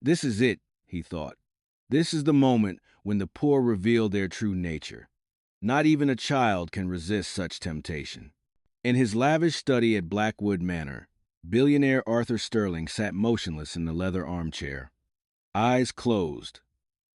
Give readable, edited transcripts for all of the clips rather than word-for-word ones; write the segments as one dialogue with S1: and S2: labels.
S1: This is it, he thought. This is the moment when the poor reveal their true nature. Not even a child can resist such temptation. In his lavish study at Blackwood Manor, billionaire Arthur Sterling sat motionless in the leather armchair. Eyes closed,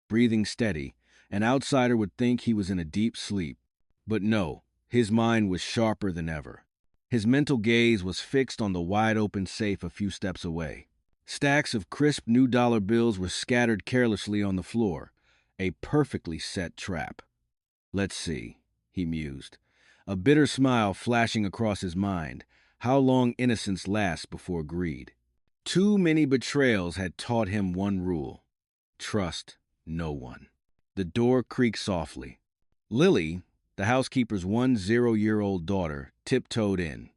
S1: breathing steady, an outsider would think he was in a deep sleep. But no, his mind was sharper than ever. His mental gaze was fixed on the wide-open safe a few steps away. Stacks of crisp new dollar bills were scattered carelessly on the floor, a perfectly set trap. Let's see, he mused, a bitter smile flashing across his mind. How long innocence lasts before greed. Too many betrayals had taught him one rule: trust no one. The door creaked softly. Lily, the housekeeper's 10-year-old daughter, tiptoed in.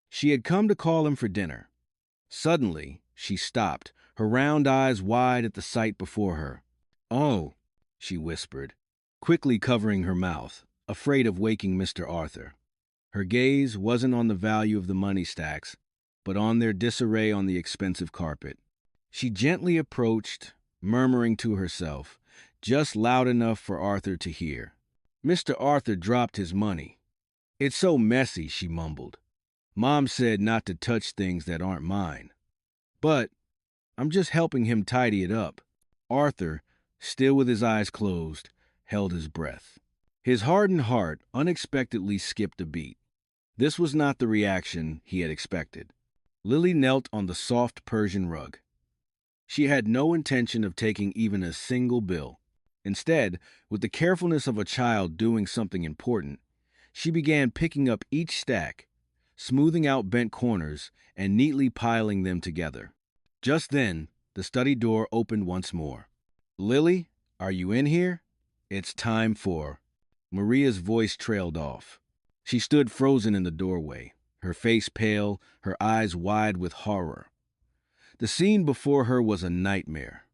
S1: She had come to call him for dinner. Suddenly, she stopped, her round eyes wide at the sight before her. "Oh," she whispered, quickly covering her mouth, afraid of waking Mr. Arthur. Her gaze wasn't on the value of the money stacks, but on their disarray on the expensive carpet. She gently approached, murmuring to herself, just loud enough for Arthur to hear. Mr. Arthur dropped his money. "It's so messy," she mumbled. "Mom said not to touch things that aren't mine. But I'm just helping him tidy it up." Arthur, still with his eyes closed, held his breath. His hardened heart unexpectedly skipped a beat. This was not the reaction he had expected. Lily knelt on the soft Persian rug. She had no intention of taking even a single bill. Instead, with the carefulness of a child doing something important, she began picking up each stack, smoothing out bent corners, and neatly piling them together. Just then, the study door opened once more. "Lily, are you in here? It's time for—" Maria's voice trailed off. She stood frozen in the doorway, her face pale, her eyes wide with horror. The scene before her was a nightmare.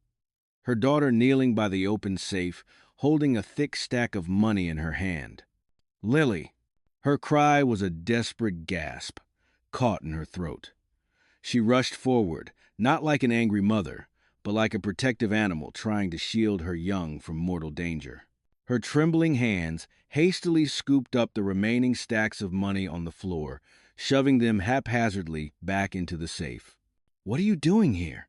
S1: Her daughter kneeling by the open safe, holding a thick stack of money in her hand. "Lily!" Her cry was a desperate gasp, caught in her throat. She rushed forward, not like an angry mother, but like a protective animal trying to shield her young from mortal danger. Her trembling hands hastily scooped up the remaining stacks of money on the floor, shoving them haphazardly back into the safe. "What are you doing here?"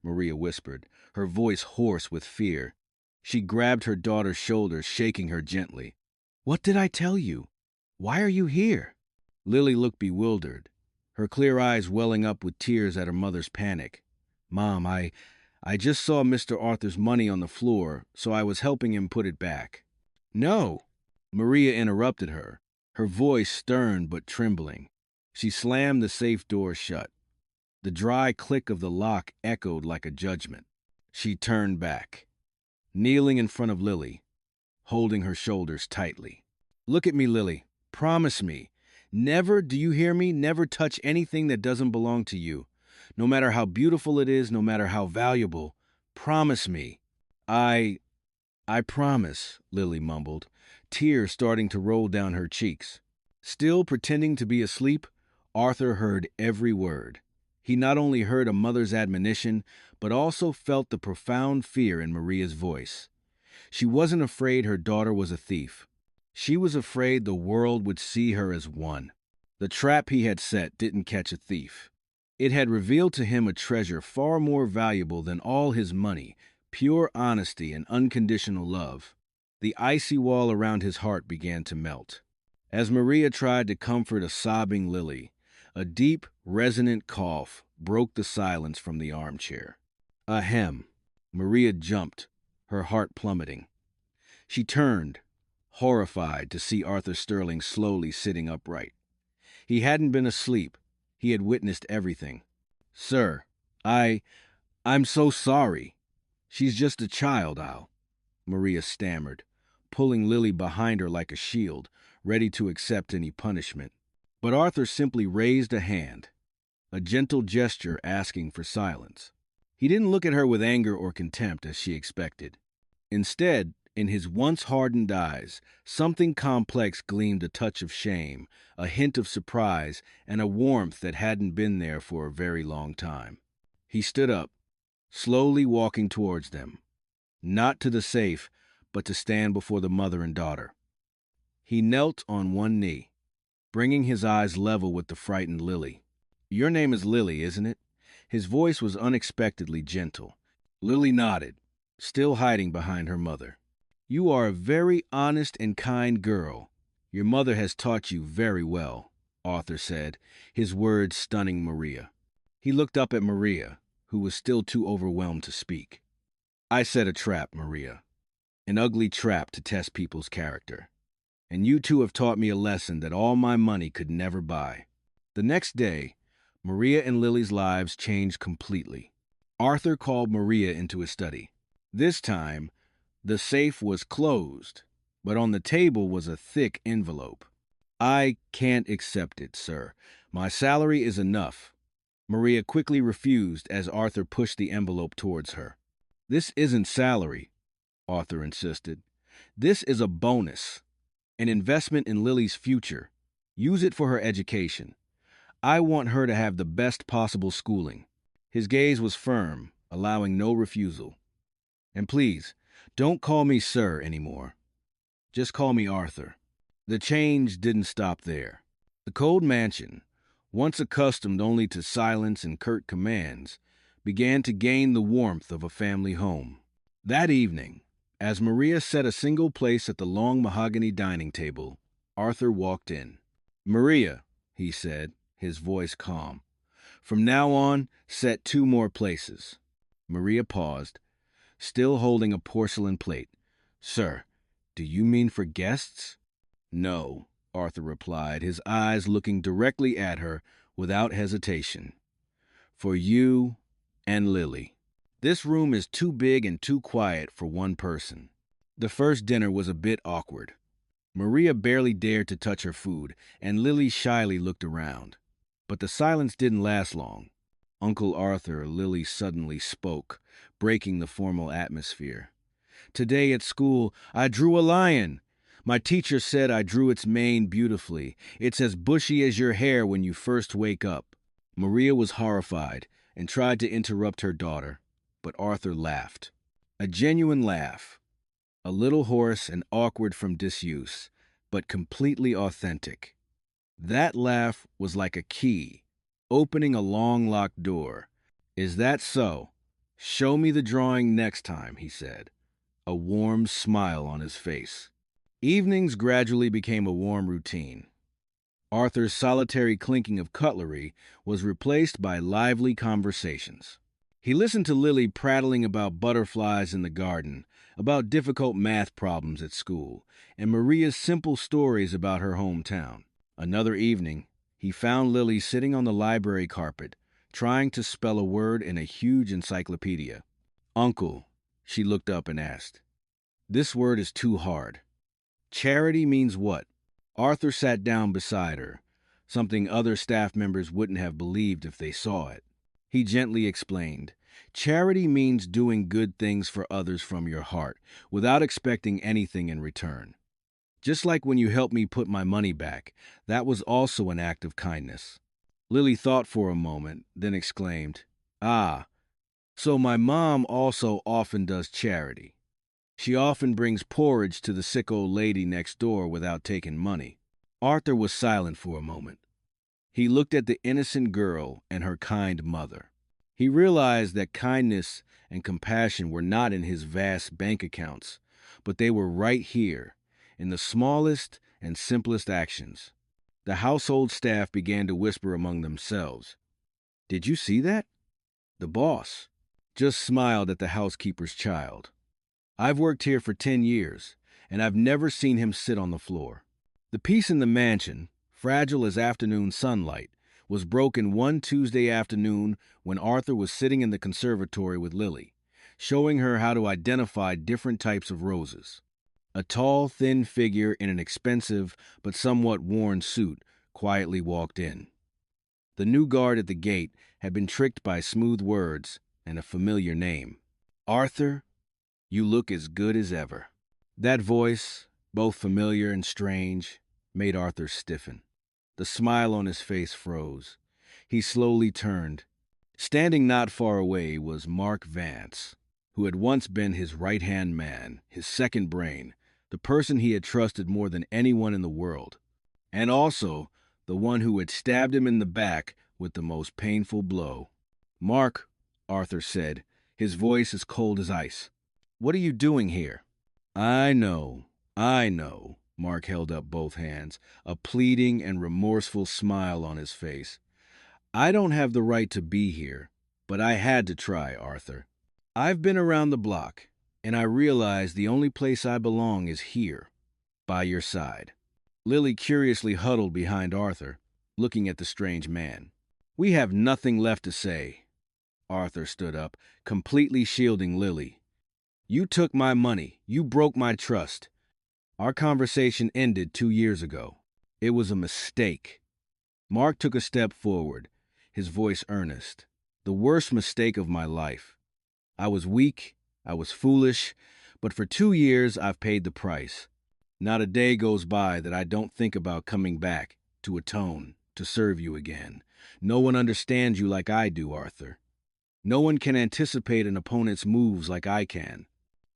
S1: Maria whispered, her voice hoarse with fear. She grabbed her daughter's shoulders, shaking her gently. "What did I tell you? Why are you here?" Lily looked bewildered, her clear eyes welling up with tears at her mother's panic. "Mom, I just saw Mr. Arthur's money on the floor, so I was helping him put it back." "No!" Maria interrupted her, her voice stern but trembling. She slammed the safe door shut. The dry click of the lock echoed like a judgment. She turned back, kneeling in front of Lily, holding her shoulders tightly. "Look at me, Lily. Promise me. Never, do you hear me? Never touch anything that doesn't belong to you. No matter how beautiful it is, no matter how valuable. Promise me." I promise," Lily mumbled, tears starting to roll down her cheeks. Still pretending to be asleep, Arthur heard every word. He not only heard a mother's admonition, but also felt the profound fear in Maria's voice. She wasn't afraid her daughter was a thief. She was afraid the world would see her as one. The trap he had set didn't catch a thief. It had revealed to him a treasure far more valuable than all his money, pure honesty and unconditional love. The icy wall around his heart began to melt. As Maria tried to comfort a sobbing Lily, a deep, resonant cough broke the silence from the armchair. Ahem. Maria jumped, her heart plummeting. She turned, horrified to see Arthur Sterling slowly sitting upright. He hadn't been asleep. He had witnessed everything. "Sir, I'm so sorry. She's just a child, Maria stammered, pulling Lily behind her like a shield, ready to accept any punishment. But Arthur simply raised a hand, a gentle gesture asking for silence. He didn't look at her with anger or contempt as she expected. Instead, in his once hardened eyes, something complex gleamed, a touch of shame, a hint of surprise, and a warmth that hadn't been there for a very long time. He stood up, slowly walking towards them, not to the safe, but to stand before the mother and daughter. He knelt on one knee, bringing his eyes level with the frightened Lily. "Your name is Lily, isn't it?" His voice was unexpectedly gentle. Lily nodded, still hiding behind her mother. "You are a very honest and kind girl. Your mother has taught you very well," Arthur said, his words stunning Maria. He looked up at Maria, who was still too overwhelmed to speak. "I set a trap, Maria. An ugly trap to test people's character. And you two have taught me a lesson that all my money could never buy." The next day, Maria and Lily's lives changed completely. Arthur called Maria into his study. This time, the safe was closed, but on the table was a thick envelope. "I can't accept it, sir. My salary is enough." Maria quickly refused as Arthur pushed the envelope towards her. "This isn't salary," Arthur insisted. "This is a bonus, an investment in Lily's future. Use it for her education. I want her to have the best possible schooling." His gaze was firm, allowing no refusal. "And please, don't call me sir anymore. Just call me Arthur." The change didn't stop there. The cold mansion, once accustomed only to silence and curt commands, began to gain the warmth of a family home. That evening, as Maria set a single place at the long mahogany dining table, Arthur walked in. "Maria," he said, his voice calm, "from now on, set 2 more places." Maria paused, still holding a porcelain plate. "Sir, do you mean for guests?" "No," Arthur replied, his eyes looking directly at her without hesitation. "For you and Lily. This room is too big and too quiet for one person." The first dinner was a bit awkward. Maria barely dared to touch her food, and Lily shyly looked around. But the silence didn't last long. Uncle Arthur, Lily suddenly spoke, breaking the formal atmosphere. "Today at school, I drew a lion. My teacher said I drew its mane beautifully. It's as bushy as your hair when you first wake up." Maria was horrified and tried to interrupt her daughter, but Arthur laughed. A genuine laugh, a little hoarse and awkward from disuse, but completely authentic. That laugh was like a key, opening a long-locked door. "Is that so? Show me the drawing next time," he said, a warm smile on his face. Evenings gradually became a warm routine. Arthur's solitary clinking of cutlery was replaced by lively conversations. He listened to Lily prattling about butterflies in the garden, about difficult math problems at school, and Maria's simple stories about her hometown. Another evening, he found Lily sitting on the library carpet, trying to spell a word in a huge encyclopedia. "Uncle," she looked up and asked, "this word is too hard. Charity means what?" Arthur sat down beside her, something other staff members wouldn't have believed if they saw it. He gently explained, "Charity means doing good things for others from your heart, without expecting anything in return. Just like when you helped me put my money back, that was also an act of kindness." Lily thought for a moment, then exclaimed, "Ah, so my mom also often does charity. She often brings porridge to the sick old lady next door without taking money." Arthur was silent for a moment. He looked at the innocent girl and her kind mother. He realized that kindness and compassion were not in his vast bank accounts, but they were right here, in the smallest and simplest actions. The household staff began to whisper among themselves. "Did you see that? The boss just smiled at the housekeeper's child. I've worked here for 10 years, and I've never seen him sit on the floor." The peace in the mansion, fragile as afternoon sunlight, was broken one Tuesday afternoon when Arthur was sitting in the conservatory with Lily, showing her how to identify different types of roses. A tall, thin figure in an expensive but somewhat worn suit quietly walked in. The new guard at the gate had been tricked by smooth words and a familiar name. "Arthur, you look as good as ever." That voice, both familiar and strange, made Arthur stiffen. The smile on his face froze. He slowly turned. Standing not far away was Mark Vance, who had once been his right-hand man, his second brain, the person he had trusted more than anyone in the world, and also the one who had stabbed him in the back with the most painful blow. "Mark," Arthur said, his voice as cold as ice, "what are you doing here?" I know," Mark held up both hands, a pleading and remorseful smile on his face. "I don't have the right to be here, but I had to try, Arthur. I've been around the block, and I realize the only place I belong is here, by your side." Lily curiously huddled behind Arthur, looking at the strange man. "We have nothing left to say." Arthur stood up, completely shielding Lily. "You took my money. You broke my trust. Our conversation ended 2 years ago. It was a mistake." Mark took a step forward, his voice earnest. "The worst mistake of my life. I was weak, I was foolish, but for 2 years I've paid the price. Not a day goes by that I don't think about coming back, to atone, to serve you again. No one understands you like I do, Arthur. No one can anticipate an opponent's moves like I can."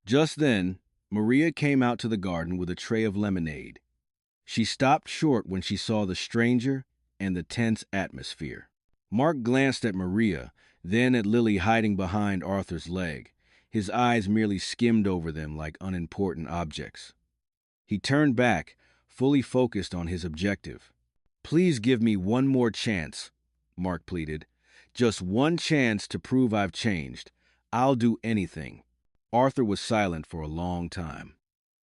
S1: Just then, Maria came out to the garden with a tray of lemonade. She stopped short when she saw the stranger and the tense atmosphere. Mark glanced at Maria, then at Lily hiding behind Arthur's leg. His eyes merely skimmed over them like unimportant objects. He turned back, fully focused on his objective. "Please give me one more chance," Mark pleaded. "Just one chance to prove I've changed. I'll do anything." Arthur was silent for a long time.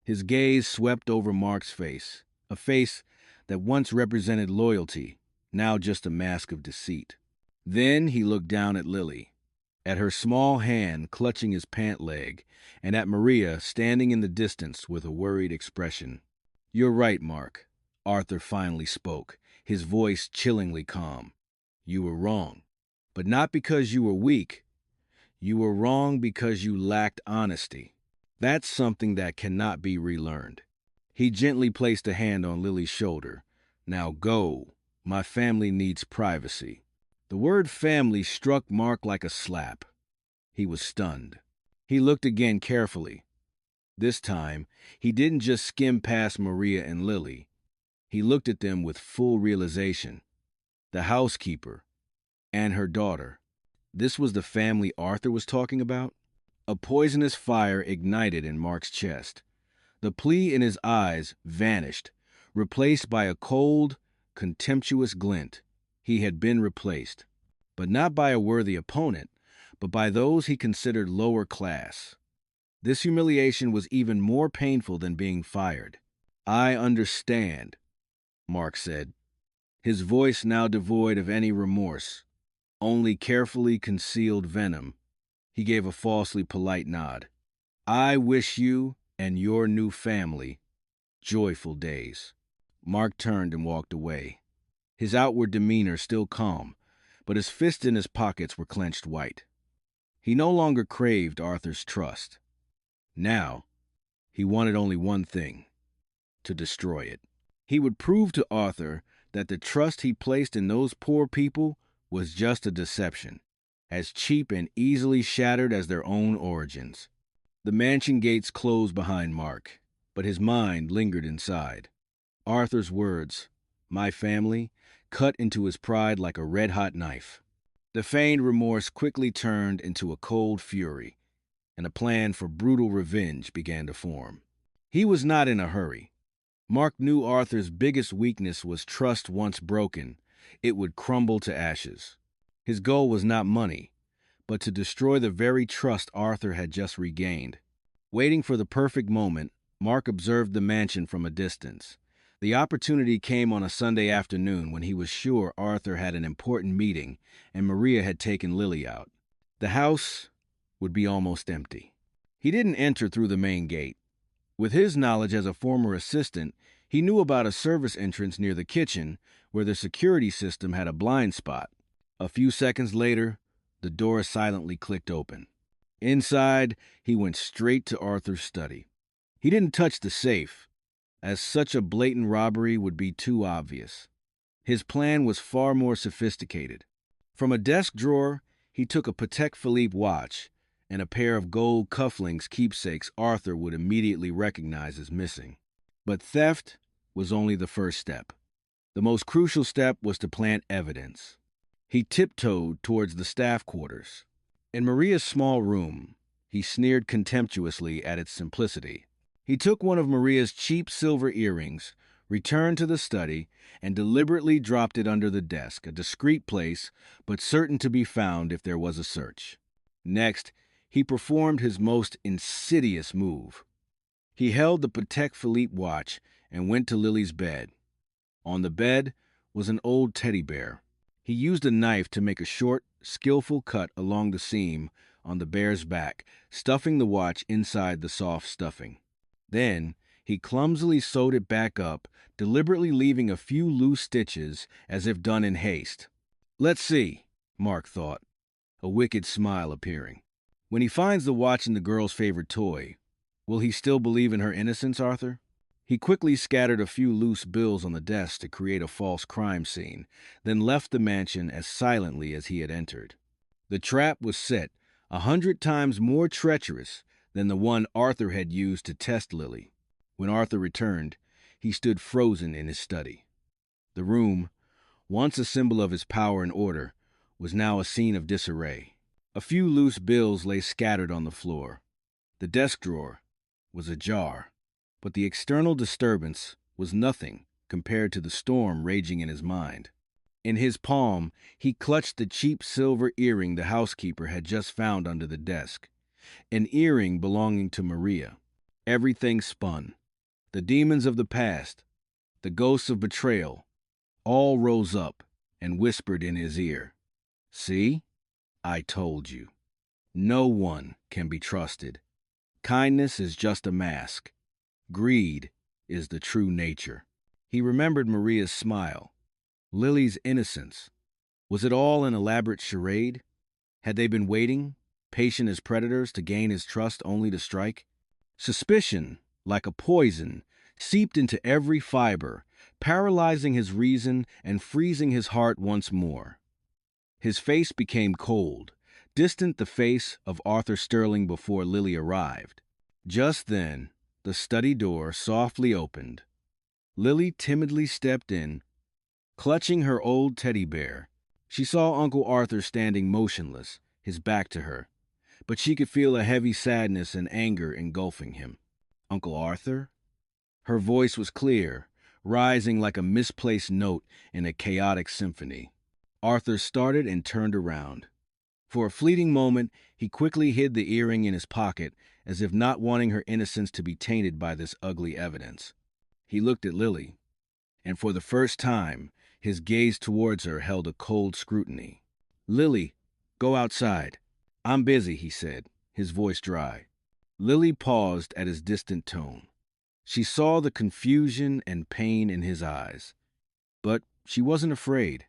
S1: His gaze swept over Mark's face, a face that once represented loyalty, now just a mask of deceit. Then he looked down at Lily, at her small hand clutching his pant leg, and at Maria standing in the distance with a worried expression. "You're right, Mark," Arthur finally spoke, his voice chillingly calm. "You were wrong. But not because you were weak. You were wrong because you lacked honesty. That's something that cannot be relearned." He gently placed a hand on Lily's shoulder. "Now go. My family needs privacy." The word family struck Mark like a slap. He was stunned. He looked again carefully. This time, he didn't just skim past Maria and Lily. He looked at them with full realization. The housekeeper and her daughter. This was the family Arthur was talking about? A poisonous fire ignited in Mark's chest. The plea in his eyes vanished, replaced by a cold, contemptuous glint. He had been replaced, but not by a worthy opponent, but by those he considered lower class. This humiliation was even more painful than being fired. "I understand," Mark said, his voice now devoid of any remorse, only carefully concealed venom. He gave a falsely polite nod. "I wish you and your new family joyful days." Mark turned and walked away, his outward demeanor still calm, but his fists in his pockets were clenched white. He no longer craved Arthur's trust. Now, he wanted only one thing: to destroy it. He would prove to Arthur that the trust he placed in those poor people was just a deception, as cheap and easily shattered as their own origins. The mansion gates closed behind Mark, but his mind lingered inside. Arthur's words, "my family," cut into his pride like a red-hot knife. The feigned remorse quickly turned into a cold fury, and a plan for brutal revenge began to form. He was not in a hurry. Mark knew Arthur's biggest weakness was trust. Once broken, it would crumble to ashes. His goal was not money, but to destroy the very trust Arthur had just regained. Waiting for the perfect moment, Mark observed the mansion from a distance. The opportunity came on a Sunday afternoon when he was sure Arthur had an important meeting and Maria had taken Lily out. The house would be almost empty. He didn't enter through the main gate. With his knowledge as a former assistant, he knew about a service entrance near the kitchen where the security system had a blind spot. A few seconds later, the door silently clicked open. Inside, he went straight to Arthur's study. He didn't touch the safe, as such a blatant robbery would be too obvious. His plan was far more sophisticated. From a desk drawer, He took a Patek Philippe watch and a pair of gold cufflinks keepsakes Arthur would immediately recognize as missing. But theft was only the first step. The most crucial step was to plant evidence. He tiptoed towards the staff quarters. In Maria's small room, he sneered contemptuously at its simplicity. He took one of Maria's cheap silver earrings, returned to the study, and deliberately dropped it under the desk, a discreet place, but certain to be found if there was a search. Next, he performed his most insidious move. He held the Patek Philippe watch and went to Lily's bed. On the bed was an old teddy bear. He used a knife to make a short, skillful cut along the seam on the bear's back, stuffing the watch inside the soft stuffing. Then, he clumsily sewed it back up, deliberately leaving a few loose stitches as if done in haste. "Let's see," Mark thought, a wicked smile appearing. "When he finds the watch in the girl's favorite toy, will he still believe in her innocence, Arthur?" He quickly scattered a few loose bills on the desk to create a false crime scene, then left the mansion as silently as he had entered. The trap was set 100 times more treacherous than the one Arthur had used to test Lily. When Arthur returned, he stood frozen in his study. The room, once a symbol of his power and order, was now a scene of disarray. A few loose bills lay scattered on the floor. The desk drawer was ajar. But the external disturbance was nothing compared to the storm raging in his mind. In his palm, he clutched the cheap silver earring the housekeeper had just found under the desk, an earring belonging to Maria. Everything spun. The demons of the past, the ghosts of betrayal, all rose up and whispered in his ear, "See? I told you. No one can be trusted. Kindness is just a mask. Greed is the true nature." He remembered Maria's smile, Lily's innocence. Was it all an elaborate charade? Had they been waiting, patient as predators, to gain his trust only to strike? Suspicion, like a poison, seeped into every fiber, paralyzing his reason and freezing his heart once more. His face became cold, distant, the face of Arthur Sterling before Lily arrived. Just then, the study door softly opened. Lily timidly stepped in, clutching her old teddy bear. She saw Uncle Arthur standing motionless, his back to her, but she could feel a heavy sadness and anger engulfing him. "Uncle Arthur?" Her voice was clear, rising like a misplaced note in a chaotic symphony. Arthur started and turned around. For a fleeting moment, he quickly hid the earring in his pocket, as if not wanting her innocence to be tainted by this ugly evidence. He looked at Lily, and for the first time, his gaze towards her held a cold scrutiny. "Lily, go outside. I'm busy," he said, his voice dry. Lily paused at his distant tone. She saw the confusion and pain in his eyes. But she wasn't afraid.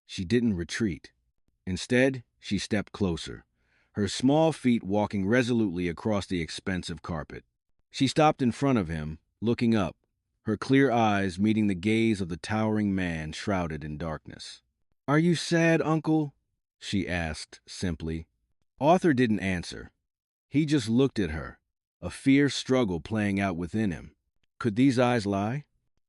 S1: She didn't retreat. Instead, she stepped closer, her small feet walking resolutely across the expensive carpet. She stopped in front of him, looking up, her clear eyes meeting the gaze of the towering man shrouded in darkness. "Are you sad, Uncle?" she asked simply. Arthur didn't answer. He just looked at her, a fierce struggle playing out within him. Could these eyes lie?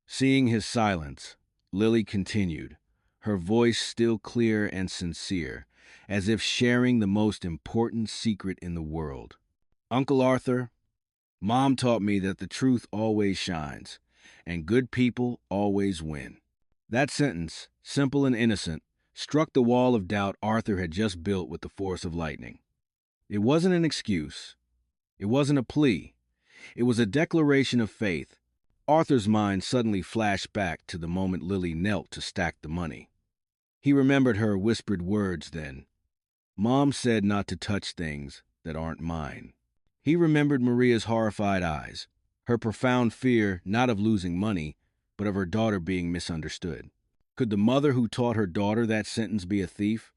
S1: Seeing his silence, Lily continued, her voice still clear and sincere, as if sharing the most important secret in the world. "Uncle Arthur, Mom taught me that the truth always shines, and good people always win." That sentence, simple and innocent, struck the wall of doubt Arthur had just built with the force of lightning. It wasn't an excuse. It wasn't a plea. It was a declaration of faith. Arthur's mind suddenly flashed back to the moment Lily knelt to stack the money. He remembered her whispered words then. "Mom said not to touch things that aren't mine." He remembered Maria's horrified eyes, her profound fear not of losing money, but of her daughter being misunderstood. Could the mother who taught her daughter that sentence be a thief?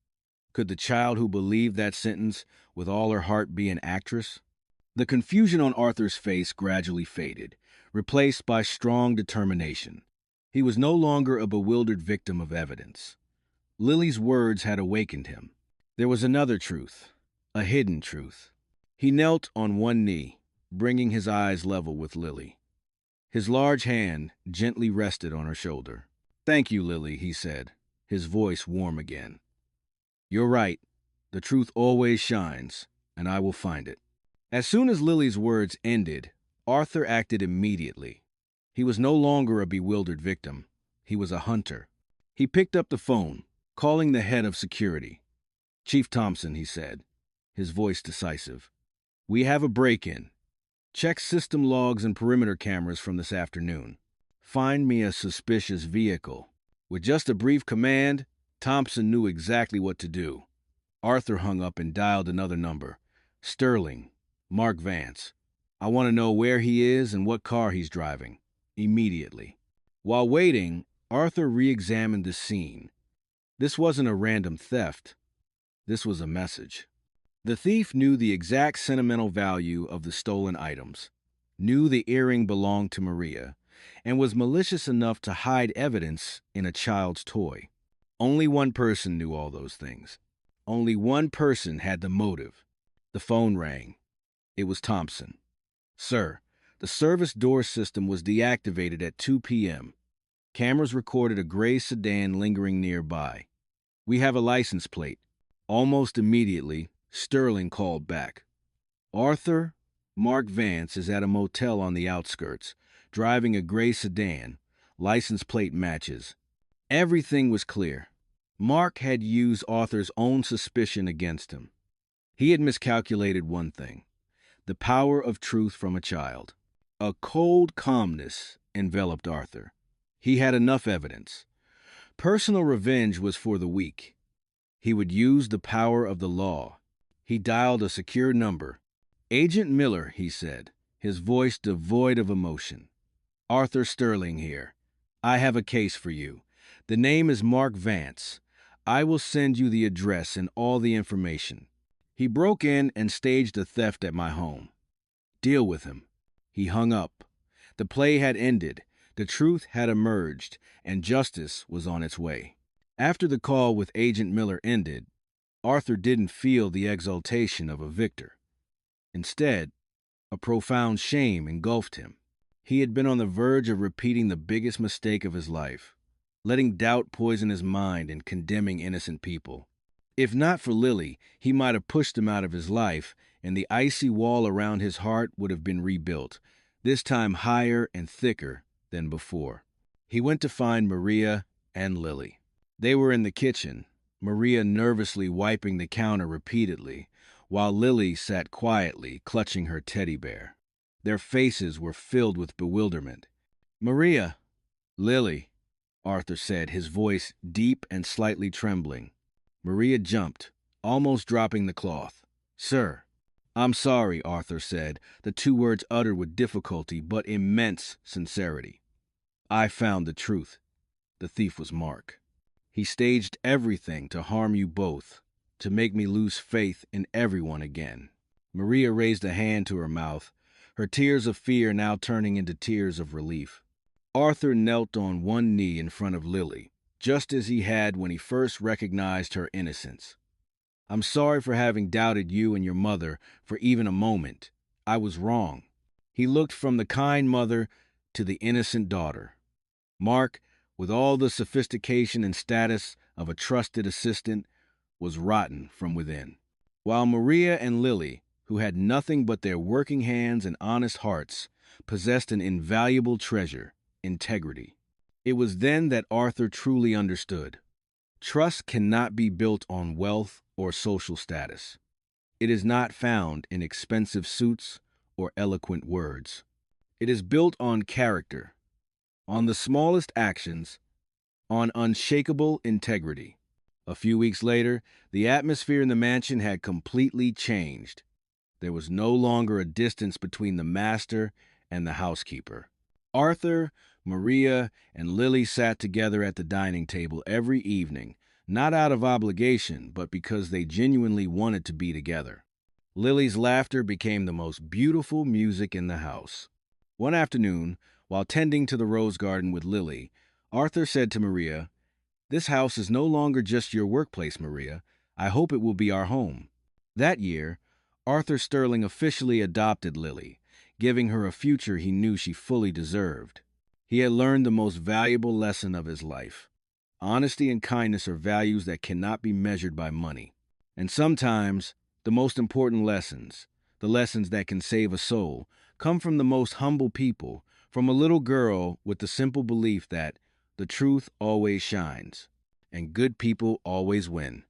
S1: Could the child who believed that sentence with all her heart be an actress? The confusion on Arthur's face gradually faded, replaced by strong determination. He was no longer a bewildered victim of evidence. Lily's words had awakened him. There was another truth, a hidden truth. He knelt on one knee, bringing his eyes level with Lily. His large hand gently rested on her shoulder. "Thank you, Lily," he said, his voice warm again. "You're right. The truth always shines, and I will find it." As soon as Lily's words ended, Arthur acted immediately. He was no longer a bewildered victim. He was a hunter. He picked up the phone, calling the head of security. "Chief Thompson," he said, his voice decisive. "We have a break-in. Check system logs and perimeter cameras from this afternoon. Find me a suspicious vehicle." With just a brief command, Thompson knew exactly what to do. Arthur hung up and dialed another number. "Sterling, Mark Vance. I want to know where he is and what car he's driving. Immediately." While waiting, Arthur re-examined the scene. This wasn't a random theft. This was a message. The thief knew the exact sentimental value of the stolen items, knew the earring belonged to Maria, and was malicious enough to hide evidence in a child's toy. Only one person knew all those things. Only one person had the motive. The phone rang. It was Thompson. "Sir, the service door system was deactivated at 2 p.m. Cameras recorded a gray sedan lingering nearby. We have a license plate." Almost immediately, Sterling called back. "Arthur, Mark Vance is at a motel on the outskirts, driving a gray sedan. License plate matches." Everything was clear. Mark had used Arthur's own suspicion against him. He had miscalculated one thing: the power of truth from a child. A cold calmness enveloped Arthur. He had enough evidence. Personal revenge was for the weak. He would use the power of the law. He dialed a secure number. "Agent Miller," he said, his voice devoid of emotion. "Arthur Sterling here. I have a case for you. The name is Mark Vance. I will send you the address and all the information. He broke in and staged a theft at my home. Deal with him." He hung up. The play had ended. The truth had emerged, and justice was on its way. After the call with Agent Miller ended, Arthur didn't feel the exultation of a victor. Instead, a profound shame engulfed him. He had been on the verge of repeating the biggest mistake of his life, letting doubt poison his mind and condemning innocent people. If not for Lily, he might have pushed them out of his life, and the icy wall around his heart would have been rebuilt, this time higher and thicker than before. He went to find Maria and Lily. They were in the kitchen, Maria nervously wiping the counter repeatedly, while Lily sat quietly, clutching her teddy bear. Their faces were filled with bewilderment. "Maria." "Lily," Arthur said, his voice deep and slightly trembling. Maria jumped, almost dropping the cloth. "Sir." "I'm sorry," Arthur said, the two words uttered with difficulty but immense sincerity. "I found the truth. The thief was Mark. He staged everything to harm you both, to make me lose faith in everyone again." Maria raised a hand to her mouth, her tears of fear now turning into tears of relief. Arthur knelt on one knee in front of Lily, just as he had when he first recognized her innocence. "I'm sorry for having doubted you and your mother for even a moment. I was wrong." He looked from the kind mother to the innocent daughter. Mark, with all the sophistication and status of a trusted assistant, was rotten from within. While Maria and Lily, who had nothing but their working hands and honest hearts, possessed an invaluable treasure: integrity. It was then that Arthur truly understood. Trust cannot be built on wealth or social status. It is not found in expensive suits or eloquent words. It is built on character, on the smallest actions, on unshakable integrity. A few weeks later, the atmosphere in the mansion had completely changed. There was no longer a distance between the master and the housekeeper. Arthur, Maria, and Lily sat together at the dining table every evening, not out of obligation, but because they genuinely wanted to be together. Lily's laughter became the most beautiful music in the house. One afternoon, while tending to the rose garden with Lily, Arthur said to Maria, "This house is no longer just your workplace, Maria. I hope it will be our home." That year, Arthur Sterling officially adopted Lily, giving her a future he knew she fully deserved. He had learned the most valuable lesson of his life. Honesty and kindness are values that cannot be measured by money. And sometimes, the most important lessons, the lessons that can save a soul, come from the most humble people, from a little girl with the simple belief that the truth always shines, and good people always win.